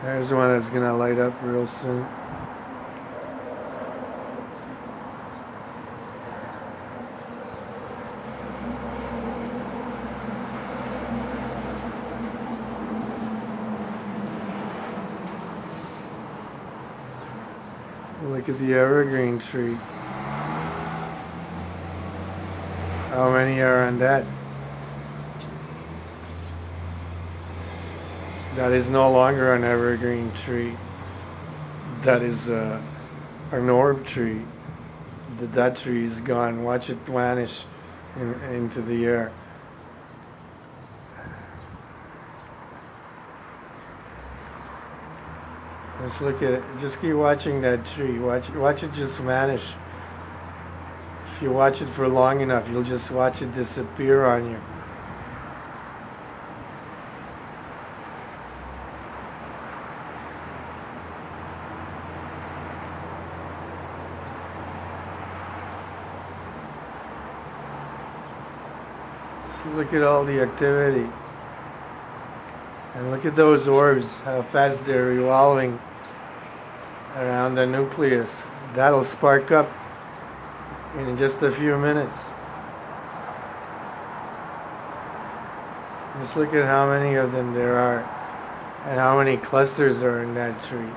There's one that's gonna light up real soon. Look at the evergreen tree. How many are on that? That is no longer an evergreen tree. That is an orb tree. That tree is gone. Watch it vanish into the air. Let's look at it. Just keep watching that tree. Watch it just vanish. If you watch it for long enough, you'll just watch it disappear on you. So look at all the activity. And look at those orbs, how fast they're revolving around the nucleus. That'll spark up in just a few minutes. Just look at how many of them there are and how many clusters are in that tree.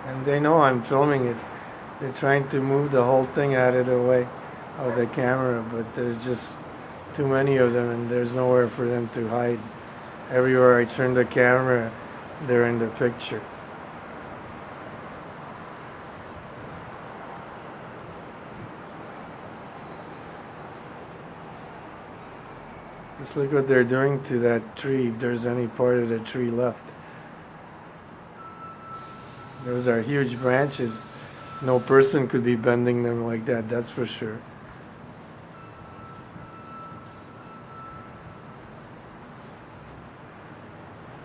And they know I'm filming it. They're trying to move the whole thing out of the way of the camera, but there's just too many of them and there's nowhere for them to hide. Everywhere I turn the camera, they're in the picture. Let's look what they're doing to that tree, if there's any part of the tree left. Those are huge branches. No person could be bending them like that, that's for sure.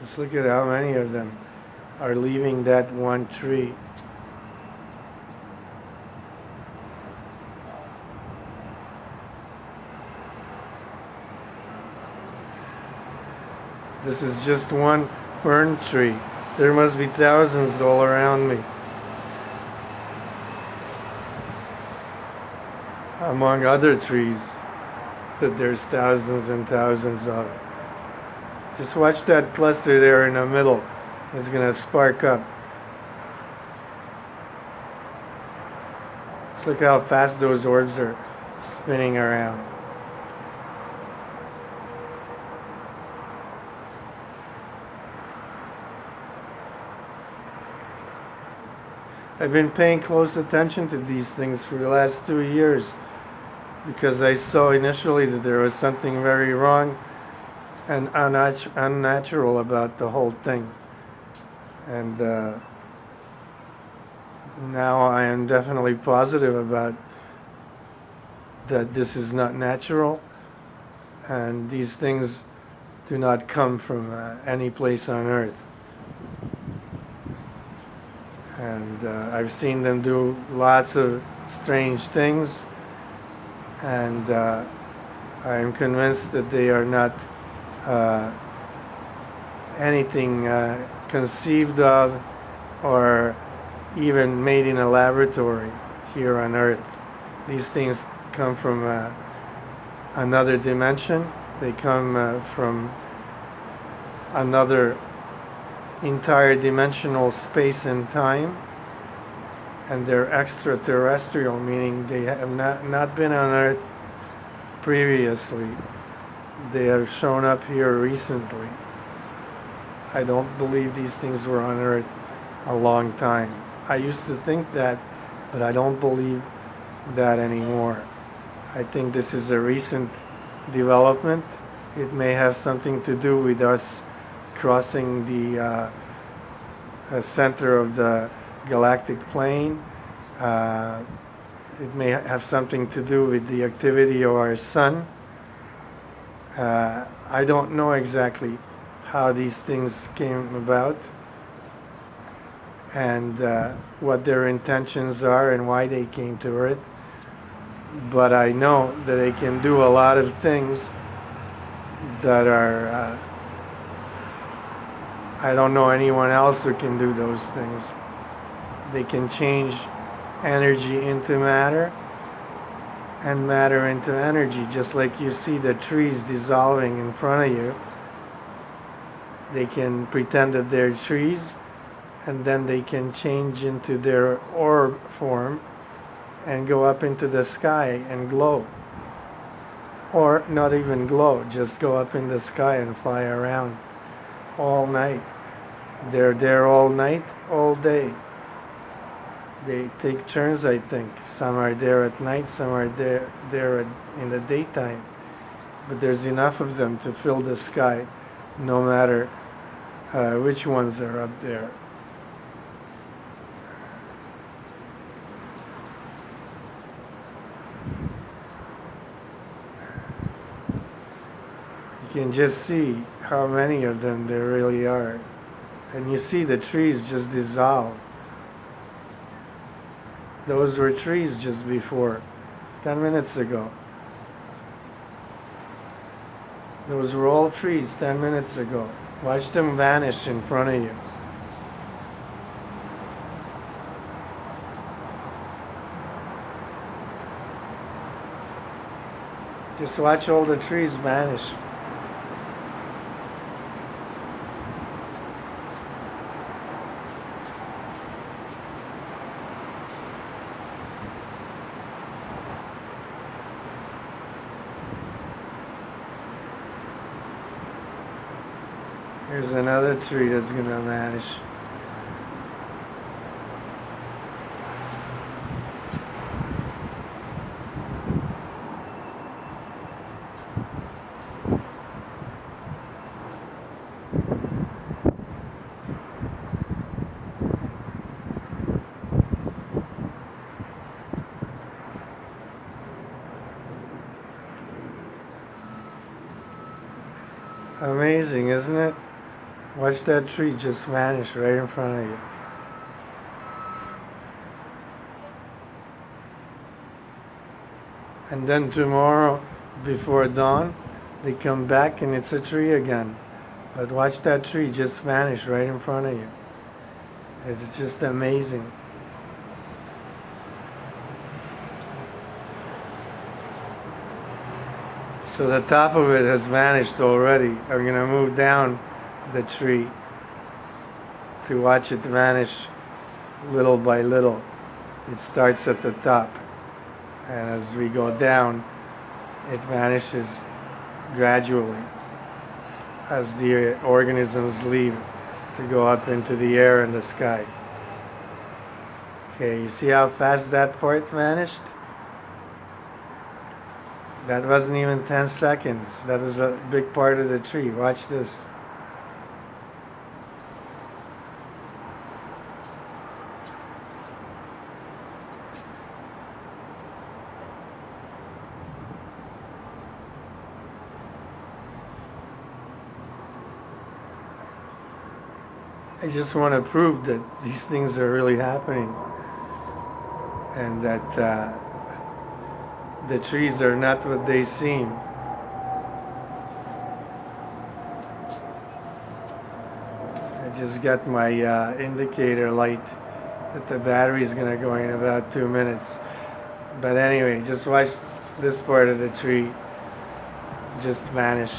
Just look at how many of them are leaving that one tree. This is just one fern tree. There must be thousands all around me. Among other trees that there's thousands and thousands of. Just watch that cluster there in the middle. It's going to spark up. Just look how fast those orbs are spinning around. I've been paying close attention to these things for the last 2 years because I saw initially that there was something very wrong and unnatural about the whole thing. And now I am definitely positive about that this is not natural and these things do not come from any place on earth. And I've seen them do lots of strange things, and I'm convinced that they are not anything conceived of or even made in a laboratory here on Earth. These things come from another dimension. They come from another entire dimensional space and time, and they're extraterrestrial, meaning they have not been on Earth previously. They have shown up here recently. I don't believe these things were on Earth a long time. I used to think that, but I don't believe that anymore. I think this is a recent development. It may have something to do with us crossing the center of the galactic plane. It may have something to do with the activity of our sun. I don't know exactly how these things came about and what their intentions are and why they came to Earth. But I know that they can do a lot of things that are I don't know anyone else who can do those things. They can change energy into matter and matter into energy, just like you see the trees dissolving in front of you. They can pretend that they're trees, and then they can change into their orb form and go up into the sky and glow. Or not even glow, just go up in the sky and fly around all night. They're there all night, all day. They take turns, I think. Some are there at night, some are there in the daytime. But there's enough of them to fill the sky, no matter which ones are up there. You can just see how many of them there really are. And you see the trees just dissolve. Those were trees just before, 10 minutes ago. Those were all trees 10 minutes ago. Watch them vanish in front of you. Just watch all the trees vanish. Here's another tree that's gonna vanish. Amazing, isn't it? Watch that tree just vanish right in front of you. And then tomorrow, before dawn, they come back and it's a tree again. But watch that tree just vanish right in front of you. It's just amazing. So the top of it has vanished already. I'm gonna move down the tree to watch it vanish little by little. It starts at the top, and as we go down, it vanishes gradually as the organisms leave to go up into the air and the sky. Okay, you see how fast that part vanished? That wasn't even 10 seconds. That is a big part of the tree. Watch this. I just want to prove that these things are really happening, and that the trees are not what they seem. I just got my indicator light that the battery is going to go in about 2 minutes. But anyway, just watch this part of the tree just vanish.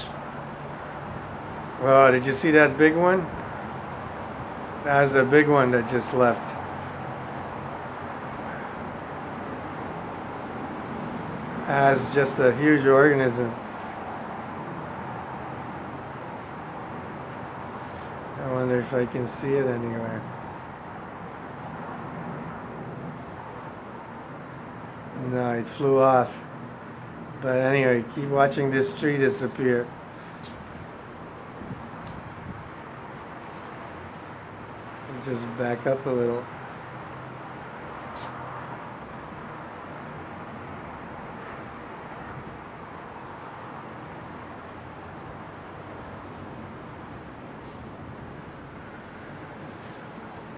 Whoa, did you see that big one? That was a big one that just left. As just a huge organism. I wonder if I can see it anywhere. No, it flew off. But anyway, keep watching this tree disappear. Just back up a little.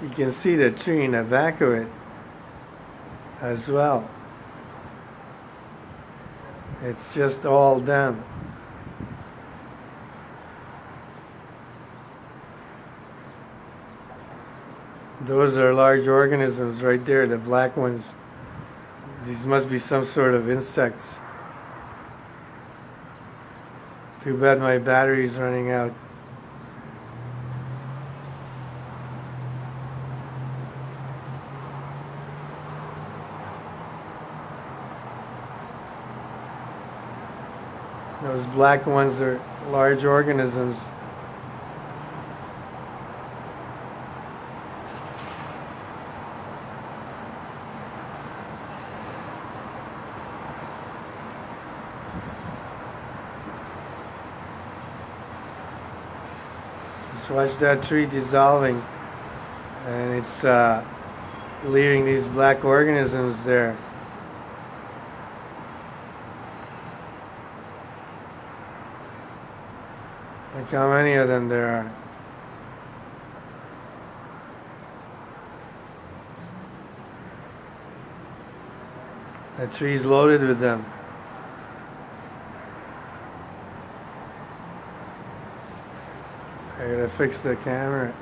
You can see the tree in the back of it as well. It's just all them. Those are large organisms right there, the black ones. These must be some sort of insects. Too bad my battery's running out. Those black ones are large organisms. Just watch that tree dissolving, and it's leaving these black organisms there. Look how many of them there are. The tree's loaded with them. I gotta fix the camera.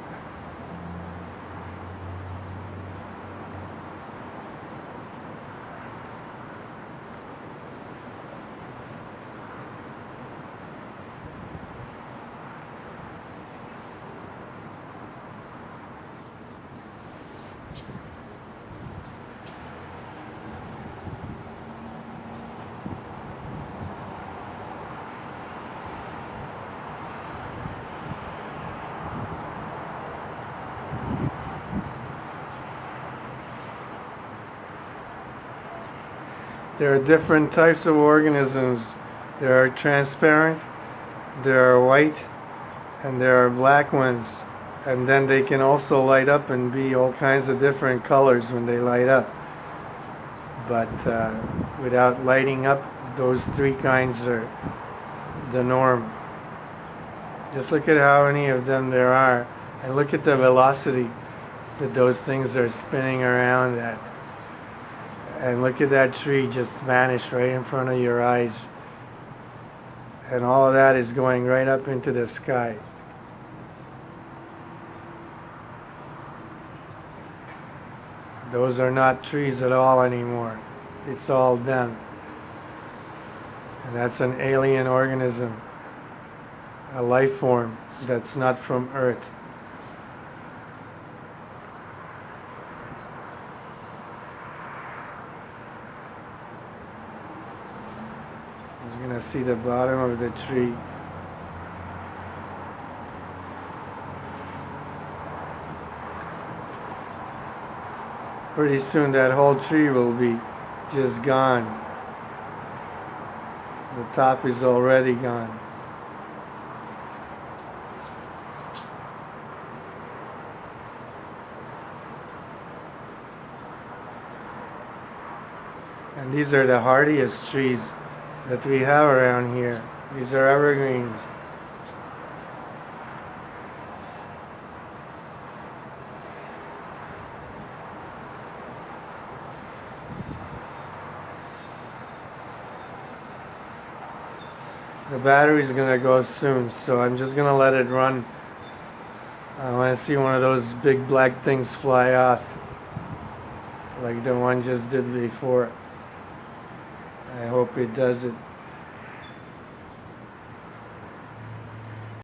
There are different types of organisms. There are transparent, there are white, and there are black ones. And then they can also light up and be all kinds of different colors when they light up. But without lighting up, those three kinds are the norm. Just look at how many of them there are, and look at the velocity that those things are spinning around at. And look at that tree just vanish right in front of your eyes. And all of that is going right up into the sky. Those are not trees at all anymore. It's all them. And that's an alien organism, a life form that's not from Earth. You're going to see the bottom of the tree. Pretty soon that whole tree will be just gone. The top is already gone. And these are the hardiest trees that we have around here. These are evergreens. The battery's gonna go soon, so I'm just gonna let it run. I want to see one of those big black things fly off, like the one just did before. I hope it does it.